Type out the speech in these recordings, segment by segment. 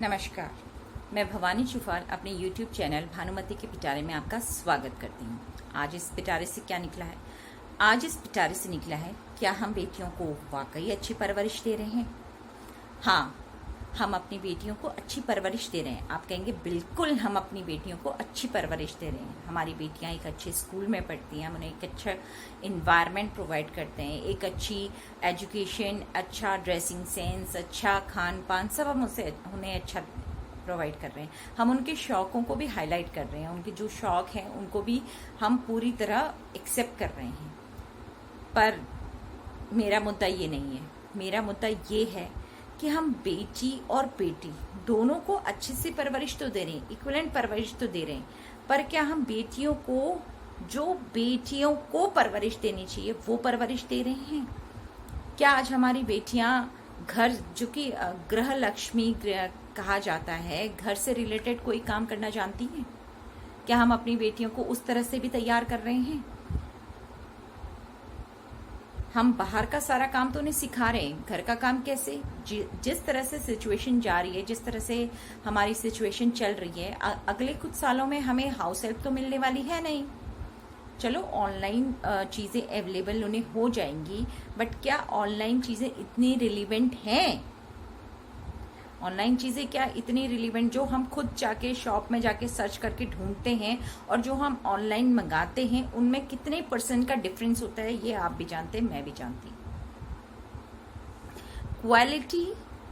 नमस्कार। मैं भवानी चुफाल अपने YouTube चैनल भानुमति के पिटारे में आपका स्वागत करती हूँ। आज इस पिटारे से क्या निकला है? आज इस पिटारे से निकला है, क्या हम बेटियों को वाकई अच्छी परवरिश दे रहे हैं? हाँ, हम अपनी बेटियों को अच्छी परवरिश दे रहे हैं। आप कहेंगे बिल्कुल, हम अपनी बेटियों को अच्छी परवरिश दे रहे हैं। हमारी बेटियां एक अच्छे स्कूल में पढ़ती हैं, हम उन्हें एक अच्छा इन्वायरमेंट प्रोवाइड करते हैं, एक अच्छी एजुकेशन, अच्छा ड्रेसिंग सेंस, अच्छा खान पान, सब हम उन्हें अच्छा प्रोवाइड कर रहे हैं। हम उनके शौकों को भी हाईलाइट कर रहे हैं, उनके जो शौक हैं उनको भी हम पूरी तरह एक्सेप्ट कर रहे हैं। पर मेरा मुद्दा ये नहीं है। मेरा मुद्दा ये है कि हम बेटी और बेटी दोनों को अच्छे से परवरिश तो दे रहे हैं, इक्विवेलेंट परवरिश तो दे रहे हैं, पर क्या हम बेटियों को, जो बेटियों को परवरिश देनी चाहिए, वो परवरिश दे रहे हैं? क्या आज हमारी बेटियां घर, जो कि गृह लक्ष्मी कहा जाता है, घर से रिलेटेड कोई काम करना जानती हैं? क्या हम अपनी बेटियों को उस तरह से भी तैयार कर रहे हैं? हम बाहर का सारा काम तो उन्हें सिखा रहे हैं, घर का काम कैसे? जिस तरह से सिचुएशन जा रही है, जिस तरह से हमारी सिचुएशन चल रही है, अगले कुछ सालों में हमें हाउस हेल्प तो मिलने वाली है नहीं। चलो ऑनलाइन चीज़ें अवेलेबल उन्हें हो जाएंगी, बट क्या ऑनलाइन चीज़ें इतनी रिलीवेंट हैं? ऑनलाइन चीज़ें क्या इतनी रिलीवेंट, जो हम खुद जाके शॉप में जाके सर्च करके ढूंढते हैं और जो हम ऑनलाइन मंगाते हैं, उनमें कितने % का डिफरेंस होता है, ये आप भी जानते हैं, मैं भी जानती। क्वालिटी,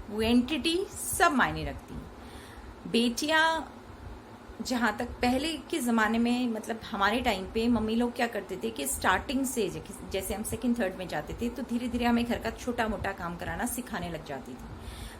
क्वांटिटी सब मायने रखती हैं। बेटियां, जहाँ तक पहले के ज़माने में, मतलब हमारे टाइम पे मम्मी लोग क्या करते थे कि स्टार्टिंग से जैसे हम सेकंड थर्ड में जाते थे तो धीरे धीरे हमें घर का छोटा मोटा काम कराना सिखाने लग जाती थी।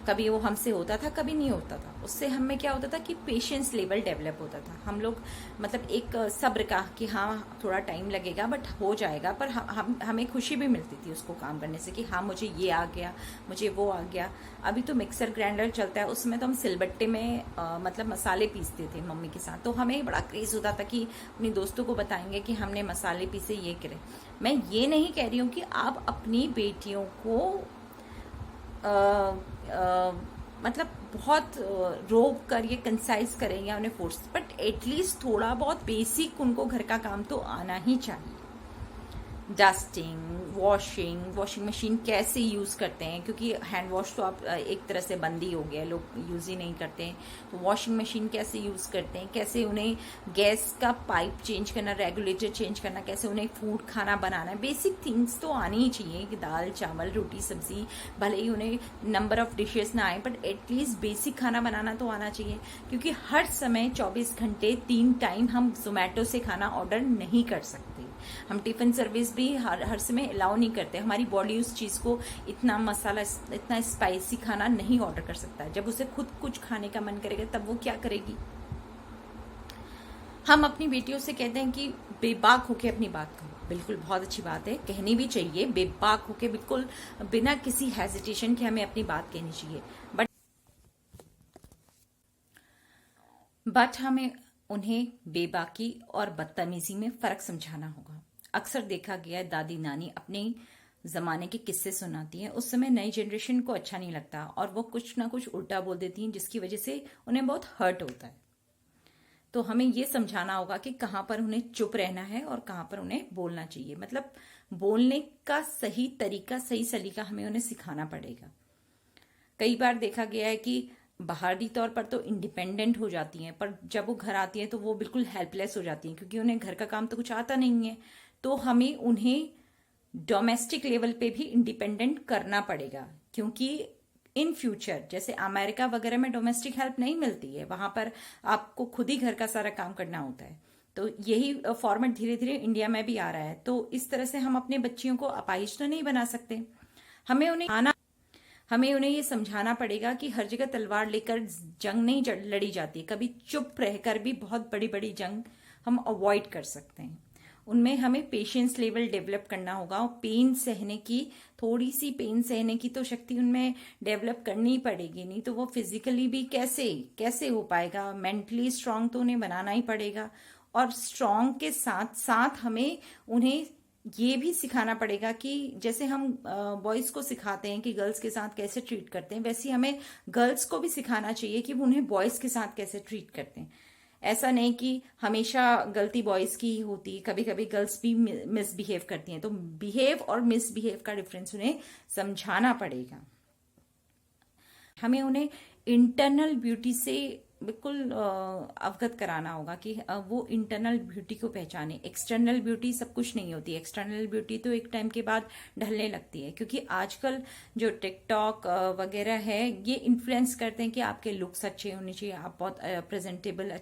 कभी वो हमसे होता था, कभी नहीं होता था। उससे हमें क्या होता था कि पेशेंस लेवल डेवलप होता था। हम लोग मतलब एक सब्र का कि हाँ थोड़ा टाइम लगेगा बट हो जाएगा, पर हमें खुशी भी मिलती थी उसको काम करने से कि हाँ मुझे ये आ गया, मुझे वो आ गया। अभी तो मिक्सर ग्राइंडर चलता है, उसमें तो हम सिलबट्टे में मतलब मसाले पीसते थे मम्मी के साथ, तो हमें बड़ा क्रेज होता था कि अपनी दोस्तों को बताएंगे कि हमने मसाले पीसे, ये करें। मैं ये नहीं कह रही हूँ कि आप अपनी बेटियों को मतलब बहुत रोक कर ये कंसाइज करें या उन्हें फोर्स, बट एटलीस्ट थोड़ा बहुत बेसिक उनको घर का काम तो आना ही चाहिए। डस्टिंग, वॉशिंग मशीन कैसे यूज़ करते हैं, क्योंकि हैंड वॉश तो आप एक तरह से बंद ही हो गया, लोग यूज़ ही नहीं करते हैं। तो वॉशिंग मशीन कैसे यूज़ करते हैं, कैसे उन्हें गैस का पाइप चेंज करना, रेगुलेटर चेंज करना, कैसे उन्हें फूड खाना बनाना है, बेसिक थिंग्स तो आनी ही चाहिए कि दाल चावल रोटी सब्जी, भले ही उन्हें नंबर ऑफ डिशेस ना आए बट एटलीस्ट बेसिक खाना बनाना तो आना चाहिए। क्योंकि हर समय 24 घंटे 3 टाइम हम जोमेटो से खाना ऑर्डर नहीं कर सकते, हम टिफिन सर्विस भी हर समय अलाउ नहीं करते। हमारी बॉडी उस चीज को इतना मसाला, इतना स्पाइसी खाना नहीं ऑर्डर कर सकता है। जब उसे खुद कुछ खाने का मन करेगा तब वो क्या करेगी? हम अपनी बेटियों से कहते हैं कि बेबाक होके अपनी बात करो। बिल्कुल, बहुत अच्छी बात है, कहनी भी चाहिए। बेबाक होके, बिल्कुल बिना किसी हेजिटेशन के हमें अपनी बात कहनी चाहिए, बट हमें उन्हें बेबाकी और बदतमीजी में फर्क समझाना होगा। अक्सर देखा गया है, दादी नानी अपने जमाने के किस्से सुनाती हैं, उस समय नई जनरेशन को अच्छा नहीं लगता और वो कुछ ना कुछ उल्टा बोल देती हैं, जिसकी वजह से उन्हें बहुत हर्ट होता है। तो हमें ये समझाना होगा कि कहाँ पर उन्हें चुप रहना है और कहाँ पर उन्हें बोलना चाहिए। मतलब बोलने का सही तरीका, सही सलीका हमें उन्हें सिखाना पड़ेगा। कई बार देखा गया है कि बाहरी तौर पर तो इंडिपेंडेंट हो जाती हैं, पर जब वो घर आती हैं तो वो बिल्कुल हेल्पलेस हो जाती हैं, क्योंकि उन्हें घर का काम तो कुछ आता नहीं है। तो हमें उन्हें डोमेस्टिक लेवल पे भी इंडिपेंडेंट करना पड़ेगा, क्योंकि इन फ्यूचर जैसे अमेरिका वगैरह में डोमेस्टिक हेल्प नहीं मिलती है, वहां पर आपको खुद ही घर का सारा काम करना होता है। तो यही फॉर्मेट धीरे धीरे इंडिया में भी आ रहा है। तो इस तरह से हम अपने बच्चियों को अपाहिज तो नहीं बना सकते। हमें उन्हें ये समझाना पड़ेगा कि हर जगह तलवार लेकर जंग नहीं लड़ी जाती, कभी चुप रहकर भी बहुत बड़ी बड़ी जंग हम अवॉइड कर सकते हैं। उनमें हमें पेशेंस लेवल डेवलप करना होगा और पेन सहने की, थोड़ी सी पेन सहने की तो शक्ति उनमें डेवलप करनी ही पड़ेगी, नहीं तो वो फिजिकली भी कैसे कैसे हो पाएगा। मेंटली स्ट्रांग तो उन्हें बनाना ही पड़ेगा, और स्ट्रांग के साथ साथ हमें उन्हें ये भी सिखाना पड़ेगा कि जैसे हम बॉयज को सिखाते हैं कि गर्ल्स के साथ कैसे ट्रीट करते हैं, वैसे ही हमें गर्ल्स को भी सिखाना चाहिए कि वो उन्हें बॉयज के साथ कैसे ट्रीट करते हैं। ऐसा नहीं कि हमेशा गलती बॉयज की ही होती, कभी कभी गर्ल्स भी मिसबिहेव करती हैं। तो बिहेव और मिसबिहेव का डिफरेंस उन्हें समझाना पड़ेगा। हमें उन्हें इंटरनल ब्यूटी से बिल्कुल अवगत कराना होगा कि वो इंटरनल ब्यूटी को पहचाने। एक्सटर्नल ब्यूटी सब कुछ नहीं होती। एक्सटर्नल ब्यूटी तो एक टाइम के बाद ढलने लगती है, क्योंकि आजकल जो टिकटॉक वगैरह है ये इन्फ्लुएंस करते हैं कि आपके लुक्स अच्छे होने चाहिए, आप बहुत प्रेजेंटेबल,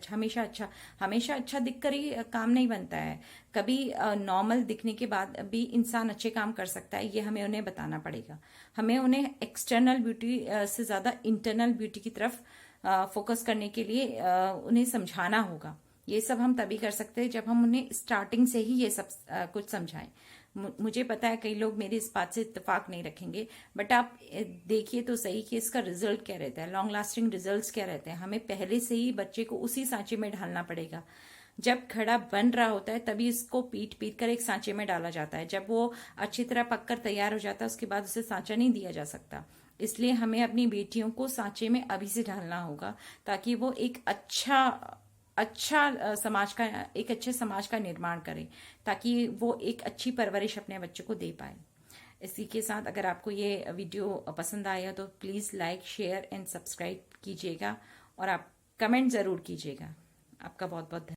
हमेशा अच्छा दिखकर ही काम नहीं बनता है। कभी नॉर्मल दिखने के बाद भी इंसान अच्छे काम कर सकता है, ये हमें उन्हें बताना पड़ेगा। हमें उन्हें एक्सटर्नल ब्यूटी से ज्यादा इंटरनल ब्यूटी की तरफ फोकस करने के लिए उन्हें समझाना होगा। ये सब हम तभी कर सकते हैं जब हम उन्हें स्टार्टिंग से ही ये सब कुछ समझाएं। मुझे पता है कई लोग मेरी इस बात से इत्तेफाक नहीं रखेंगे, बट आप देखिए तो सही कि इसका रिजल्ट क्या रहता है, लॉन्ग लास्टिंग रिजल्ट्स क्या रहते हैं। हमें पहले से ही बच्चे को उसी सांचे में ढालना पड़ेगा। जब खड़ा बन रहा होता है तभी इसको पीट पीट कर एक सांचे में डाला जाता है। जब वो अच्छी तरह पककर तैयार हो जाता है उसके बाद उसे सांचा नहीं दिया जा सकता। इसलिए हमें अपनी बेटियों को सांचे में अभी से ढालना होगा, ताकि वो एक एक अच्छे समाज का निर्माण करें, ताकि वो एक अच्छी परवरिश अपने बच्चों को दे पाए। इसी के साथ अगर आपको ये वीडियो पसंद आया तो please like, share and subscribe कीजिएगा, और आप कमेंट जरूर कीजिएगा। आपका बहुत बहुत धन्यवाद।